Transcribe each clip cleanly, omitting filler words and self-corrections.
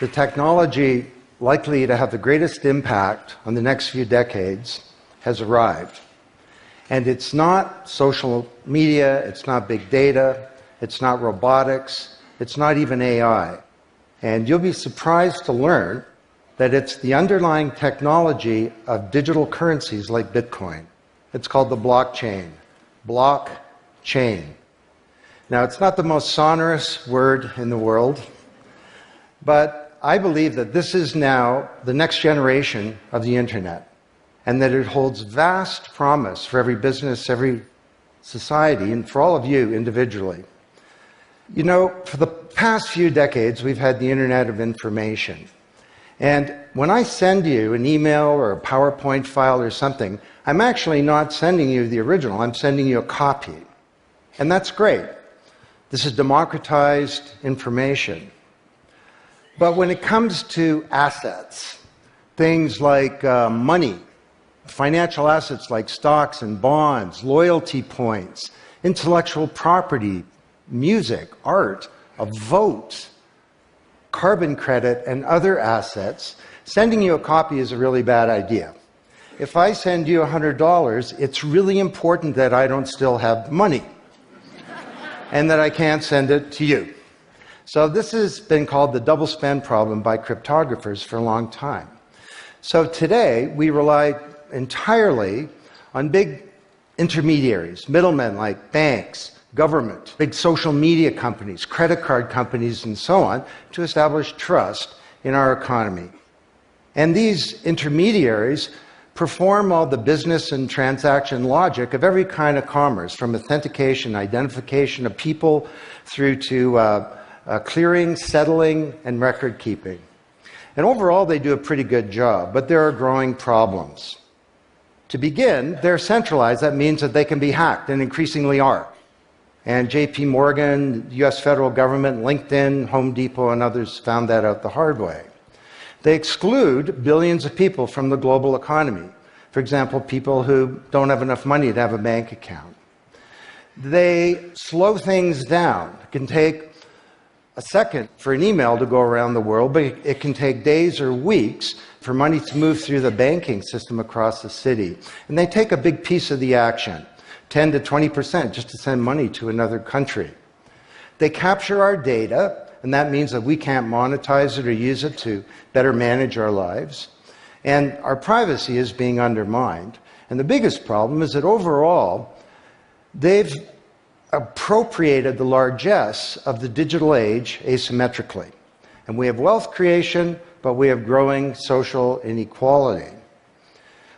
The technology likely to have the greatest impact on the next few decades has arrived. And it's not social media, it's not big data, it's not robotics, it's not even AI. And you'll be surprised to learn that it's the underlying technology of digital currencies like Bitcoin. It's called the blockchain. Blockchain. Now, it's not the most sonorous word in the world, but I believe that this is now the next generation of the internet, and that it holds vast promise for every business, every society, and for all of you individually. You know, for the past few decades, we've had the Internet of Information. And when I send you an email or a PowerPoint file or something, I'm actually not sending you the original, I'm sending you a copy. And that's great. This is democratized information. But when it comes to assets, things like money, financial assets like stocks and bonds, loyalty points, intellectual property, music, art, a vote, carbon credit, and other assets, sending you a copy is a really bad idea. If I send you $100, it's really important that I don't still have money and that I can't send it to you. So this has been called the double spend problem by cryptographers for a long time. So today, we rely entirely on big intermediaries, middlemen like banks, government, big social media companies, credit card companies, and so on, to establish trust in our economy. And these intermediaries perform all the business and transaction logic of every kind of commerce, from authentication, identification of people, through to clearing, settling, and record keeping. And overall, they do a pretty good job, but there are growing problems. To begin, they're centralized. That means that they can be hacked, and increasingly are. And JP Morgan, the US federal government, LinkedIn, Home Depot, and others found that out the hard way. They exclude billions of people from the global economy. For example, people who don't have enough money to have a bank account. They slow things down. It can take a second for an email to go around the world, but it can take days or weeks for money to move through the banking system across the city. And they take a big piece of the action, 10 to 20%, just to send money to another country. They capture our data, and that means that we can't monetize it or use it to better manage our lives. And our privacy is being undermined. And the biggest problem is that overall, they've appropriated the largesse of the digital age asymmetrically. And we have wealth creation, but we have growing social inequality.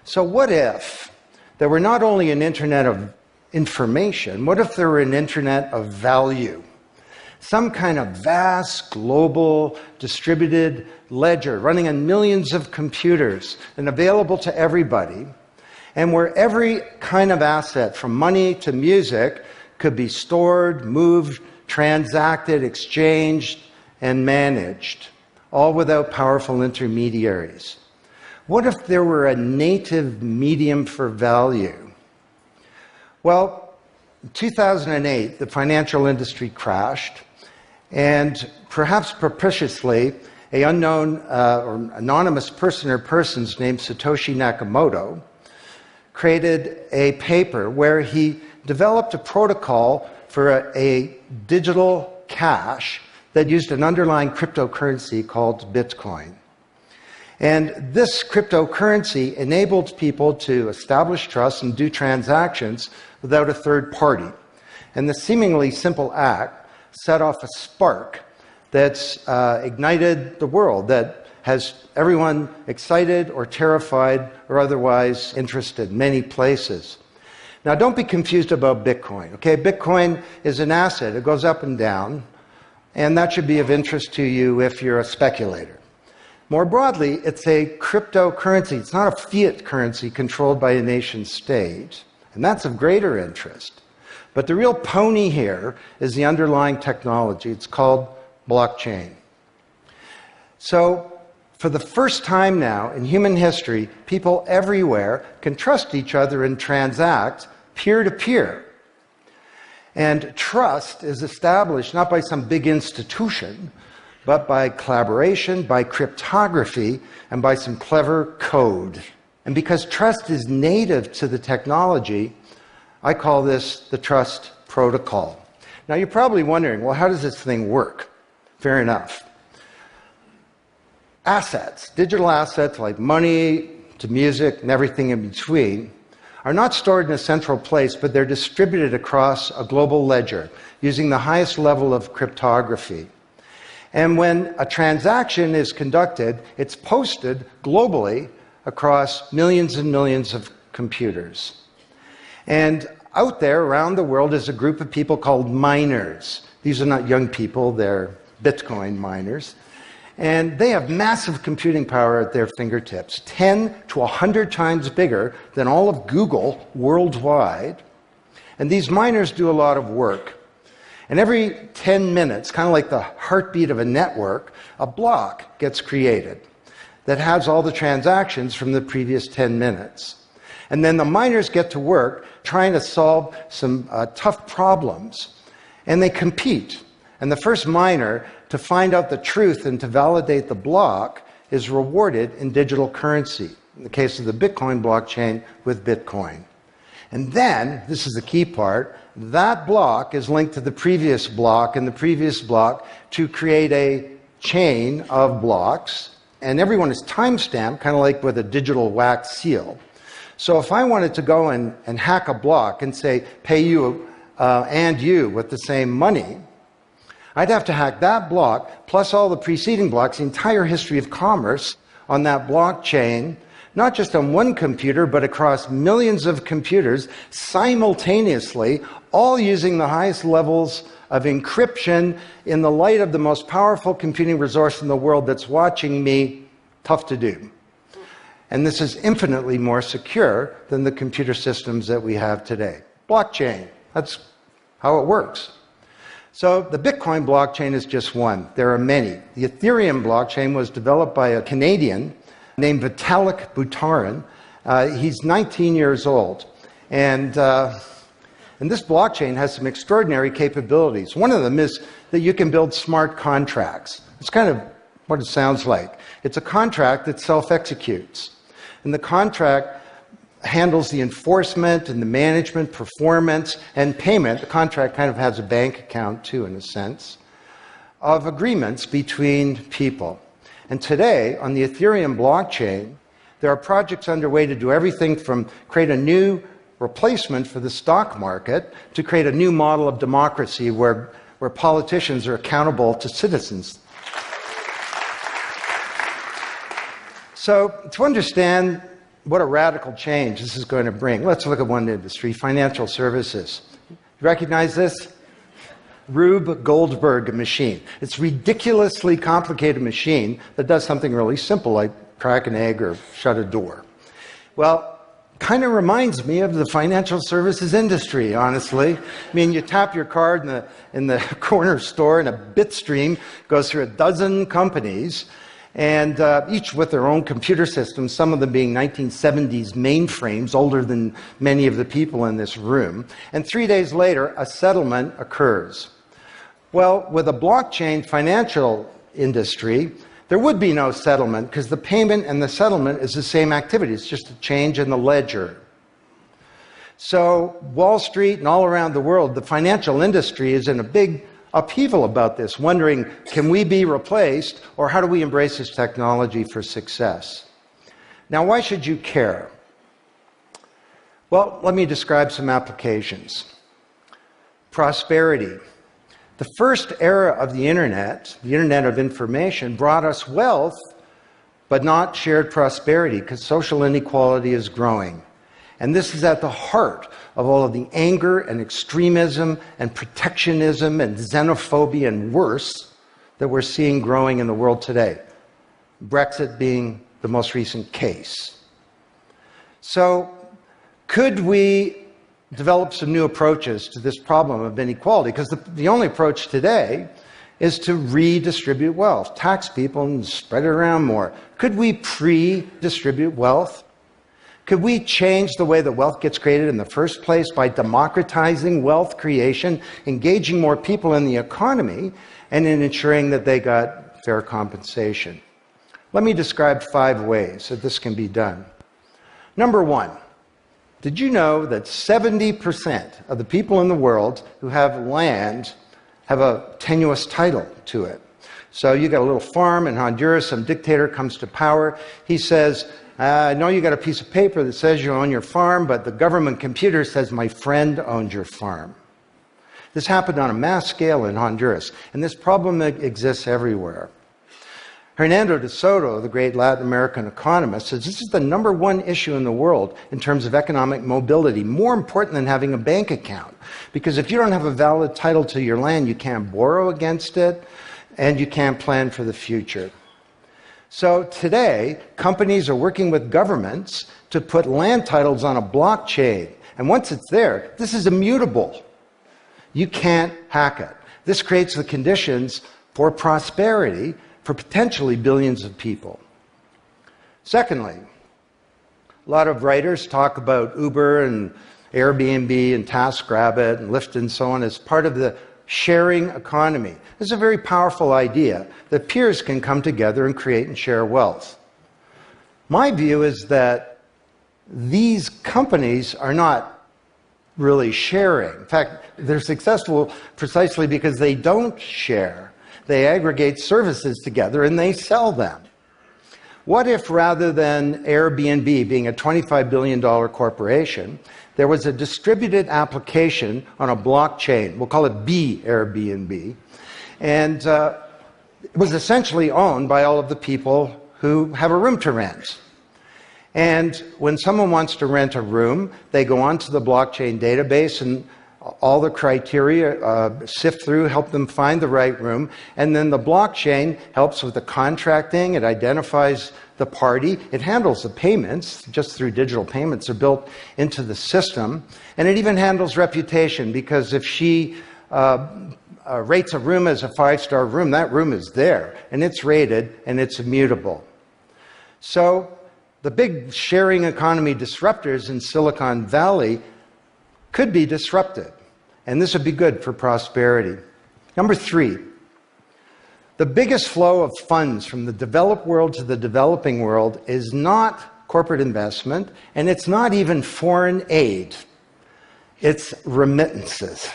So what if there were not only an internet of information, what if there were an internet of value? Some kind of vast, global, distributed ledger running on millions of computers and available to everybody, and where every kind of asset, from money to music, could be stored, moved, transacted, exchanged, and managed, all without powerful intermediaries. What if there were a native medium for value? Well, in 2008, the financial industry crashed, and perhaps propitiously, an unknown or anonymous person or persons named Satoshi Nakamoto created a paper where he developed a protocol for a digital cash that used an underlying cryptocurrency called Bitcoin. And this cryptocurrency enabled people to establish trust and do transactions without a third party. And the seemingly simple act set off a spark that's ignited the world, that has everyone excited or terrified or otherwise interested in many places. Now, don't be confused about Bitcoin, okay? Bitcoin is an asset. It goes up and down, and that should be of interest to you if you're a speculator. More broadly, it's a cryptocurrency. It's not a fiat currency controlled by a nation state, and that's of greater interest. But the real pony here is the underlying technology. It's called blockchain. So, for the first time now in human history, people everywhere can trust each other and transact peer-to-peer. And trust is established not by some big institution, but by collaboration, by cryptography, and by some clever code. And because trust is native to the technology, I call this the trust protocol. Now you're probably wondering, well, how does this thing work? Fair enough. Assets, digital assets like money to music and everything in between, are not stored in a central place, but they're distributed across a global ledger using the highest level of cryptography. And when a transaction is conducted, it's posted globally across millions and millions of computers. And out there around the world is a group of people called miners. These are not young people, they're Bitcoin miners. And they have massive computing power at their fingertips, 10 to 100 times bigger than all of Google worldwide. And these miners do a lot of work. And every 10 minutes, kind of like the heartbeat of a network, a block gets created that has all the transactions from the previous 10 minutes. And then the miners get to work trying to solve some tough problems. And they compete. And the first miner to find out the truth and to validate the block is rewarded in digital currency, in the case of the Bitcoin blockchain with Bitcoin. And then, this is the key part, that block is linked to the previous block and the previous block to create a chain of blocks, and everyone is timestamped, kind of like with a digital wax seal. So if I wanted to go and hack a block and say, pay you and you with the same money, I'd have to hack that block, plus all the preceding blocks, the entire history of commerce on that blockchain, not just on one computer, but across millions of computers simultaneously, all using the highest levels of encryption in the light of the most powerful computing resource in the world that's watching me. Tough to do. And this is infinitely more secure than the computer systems that we have today. Blockchain, that's how it works. So the Bitcoin blockchain is just one. There are many. The Ethereum blockchain was developed by a Canadian named Vitalik Buterin. He's 19 years old. And this blockchain has some extraordinary capabilities. One of them is that you can build smart contracts. It's kind of what it sounds like. It's a contract that self-executes. And the contract handles the enforcement and the management, performance, and payment. The contract kind of has a bank account, too, in a sense, of agreements between people. And today, on the Ethereum blockchain, there are projects underway to do everything from create a new replacement for the stock market to create a new model of democracy where politicians are accountable to citizens. So, to understand what a radical change this is going to bring, let's look at one industry, financial services. You recognize this? Rube Goldberg machine. It's a ridiculously complicated machine that does something really simple, like crack an egg or shut a door. Well, kind of reminds me of the financial services industry, honestly. I mean, you tap your card in the corner store and a bit stream goes through a dozen companies, and each with their own computer systems, some of them being 1970s mainframes, older than many of the people in this room. And 3 days later, a settlement occurs. Well, with a blockchain financial industry, there would be no settlement because the payment and the settlement is the same activity. It's just a change in the ledger. So Wall Street and all around the world, the financial industry is in a big upheaval about this, wondering, can we be replaced, or how do we embrace this technology for success? Now, why should you care? Well, let me describe some applications. Prosperity. The first era of the internet of information, brought us wealth, but not shared prosperity, because social inequality is growing. And this is at the heart of all of the anger and extremism and protectionism and xenophobia and worse that we're seeing growing in the world today. Brexit being the most recent case. So, could we develop some new approaches to this problem of inequality? Because the only approach today is to redistribute wealth, tax people and spread it around more. Could we pre-distribute wealth? Could we change the way that wealth gets created in the first place by democratizing wealth creation, engaging more people in the economy, and in ensuring that they got fair compensation. Let me describe 5 ways that this can be done. Number 1, did you know that 70% of the people in the world who have land have a tenuous title to it? So you got a little farm in Honduras, some dictator comes to power. He says, I know you got a piece of paper that says you own your farm, but the government computer says my friend owns your farm. This happened on a mass scale in Honduras, and this problem exists everywhere. Hernando de Soto, the great Latin American economist, says this is the number 1 issue in the world in terms of economic mobility, more important than having a bank account. Because if you don't have a valid title to your land, you can't borrow against it, and you can't plan for the future. So today, companies are working with governments to put land titles on a blockchain. And once it's there, this is immutable. You can't hack it. This creates the conditions for prosperity for potentially billions of people. Secondly, a lot of writers talk about Uber and Airbnb and TaskRabbit and Lyft and so on as part of the sharing economy. This is a very powerful idea that peers can come together and create and share wealth. My view is that these companies are not really sharing. In fact, they're successful precisely because they don't share. They aggregate services together and they sell them. What if rather than Airbnb being a $25 billion corporation, there was a distributed application on a blockchain, we'll call it Airbnb, and it was essentially owned by all of the people who have a room to rent. And when someone wants to rent a room, they go onto the blockchain database and all the criteria sift through, help them find the right room, and then the blockchain helps with the contracting, it identifies the party, it handles the payments, just through digital payments are built into the system, and it even handles reputation, because if she rates a room as a 5-star room, that room is there, and it's rated, and it's immutable. So the big sharing economy disruptors in Silicon Valley could be disrupted, and this would be good for prosperity. Number 3, the biggest flow of funds from the developed world to the developing world is not corporate investment, and it's not even foreign aid. It's remittances.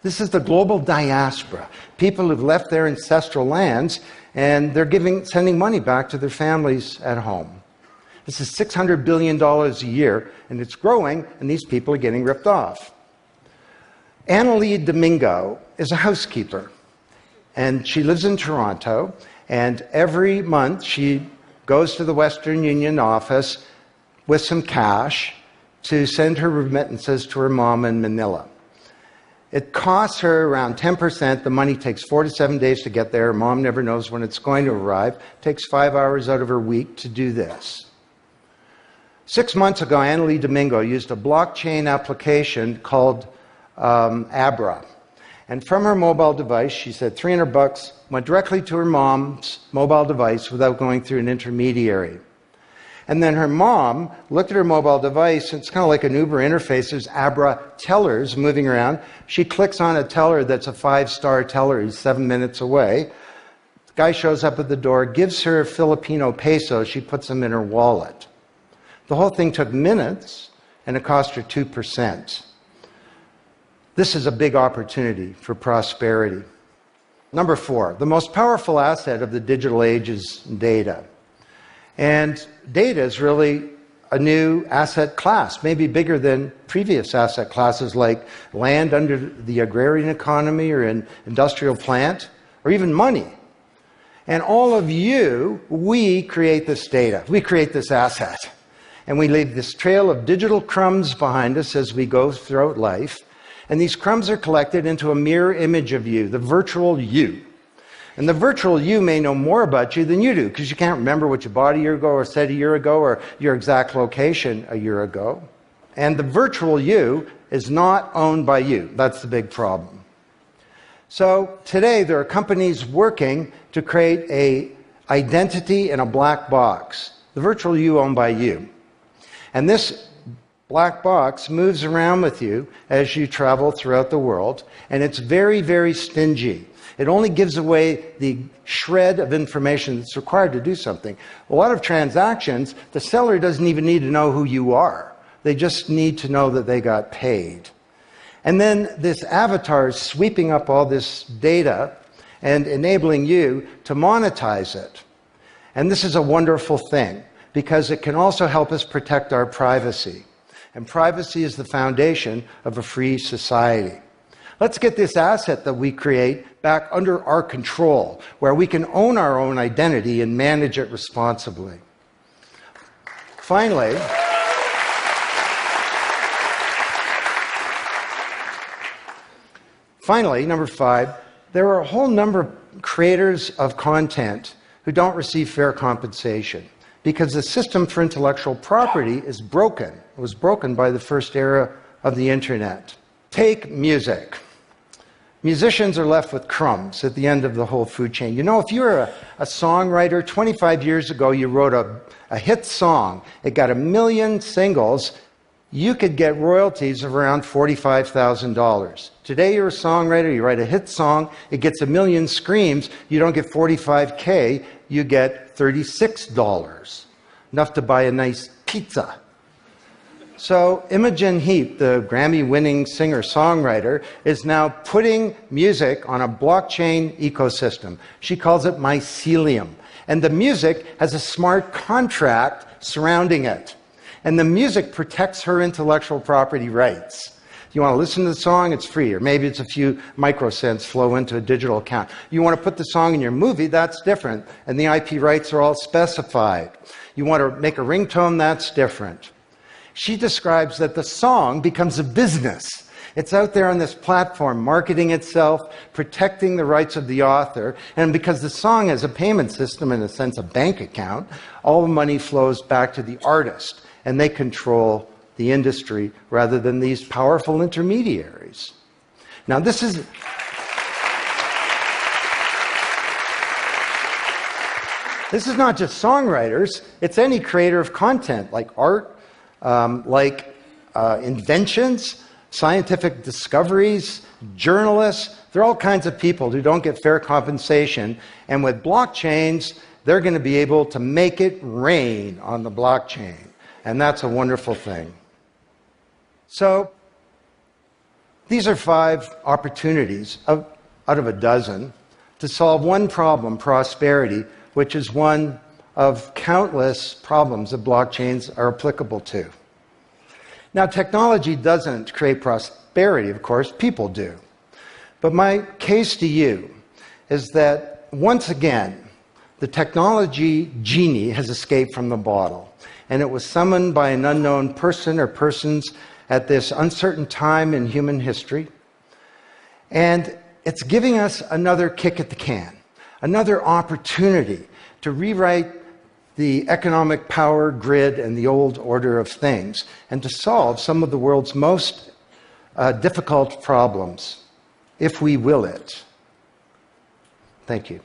This is the global diaspora, people who've left their ancestral lands, and they're sending money back to their families at home. This is $600 billion a year, and it's growing, and these people are getting ripped off. Annalee Domingo is a housekeeper, and she lives in Toronto, and every month she goes to the Western Union office with some cash to send her remittances to her mom in Manila. It costs her around 10%. The money takes 4 to 7 days to get there. Her mom never knows when it's going to arrive. It takes 5 hours out of her week to do this. 6 months ago, Annalee Domingo used a blockchain application called Abra. And from her mobile device, she said $300 went directly to her mom's mobile device without going through an intermediary. And then her mom looked at her mobile device, and it's kind of like an Uber interface. There's Abra tellers moving around. She clicks on a teller that's a 5-star teller. He's 7 minutes away. The guy shows up at the door, gives her Filipino pesos. She puts them in her wallet. The whole thing took minutes, and it cost her 2%. This is a big opportunity for prosperity. Number 4, the most powerful asset of the digital age is data. And data is really a new asset class, maybe bigger than previous asset classes like land under the agrarian economy or an industrial plant, or even money. And all of you, we create this data. We create this asset. And we leave this trail of digital crumbs behind us as we go throughout life. And these crumbs are collected into a mirror image of you, the virtual you. And the virtual you may know more about you than you do, because you can't remember what you bought a year ago or said a year ago or your exact location a year ago. And the virtual you is not owned by you. That's the big problem. So today there are companies working to create an identity in a black box. The virtual you owned by you. And this black box moves around with you as you travel throughout the world, and it's very, very stingy. It only gives away the shred of information that's required to do something. A lot of transactions, the seller doesn't even need to know who you are. They just need to know that they got paid. And then this avatar is sweeping up all this data and enabling you to monetize it. And this is a wonderful thing, because it can also help us protect our privacy. And privacy is the foundation of a free society. Let's get this asset that we create back under our control, where we can own our own identity and manage it responsibly. Finally, number 5, there are a whole number of creators of content who don't receive fair compensation because the system for intellectual property is broken. It was broken by the first era of the internet. Take music. Musicians are left with crumbs at the end of the whole food chain. You know, if you're a songwriter, 25 years ago you wrote a hit song, it got 1 million singles, you could get royalties of around $45,000. Today you're a songwriter, you write a hit song, it gets 1 million screams, you don't get $45K, you get $36. Enough to buy a nice pizza. So Imogen Heap, the Grammy-winning singer-songwriter, is now putting music on a blockchain ecosystem. She calls it mycelium. And the music has a smart contract surrounding it. And the music protects her intellectual property rights. You want to listen to the song, it's free, or maybe it's a few microcents flow into a digital account. You want to put the song in your movie, that's different, and the IP rights are all specified. You want to make a ringtone, that's different. She describes that the song becomes a business. It's out there on this platform, marketing itself, protecting the rights of the author, and because the song has a payment system, in a sense a bank account, all the money flows back to the artist, and they control the industry rather than these powerful intermediaries. Now this is not just songwriters, it's any creator of content, like art, inventions, scientific discoveries, journalists. There are all kinds of people who don't get fair compensation, and with blockchains, they're going to be able to make it rain on the blockchain. And that's a wonderful thing. So, these are 5 opportunities out of a dozen to solve one problem, prosperity, which is one of countless problems that blockchains are applicable to. Now, technology doesn't create prosperity, of course, people do. But my case to you is that, once again, the technology genie has escaped from the bottle, and it was summoned by an unknown person or persons at this uncertain time in human history. And it's giving us another kick at the can, another opportunity to rewrite the economic power grid and the old order of things, and to solve some of the world's most difficult problems, if we will it. Thank you.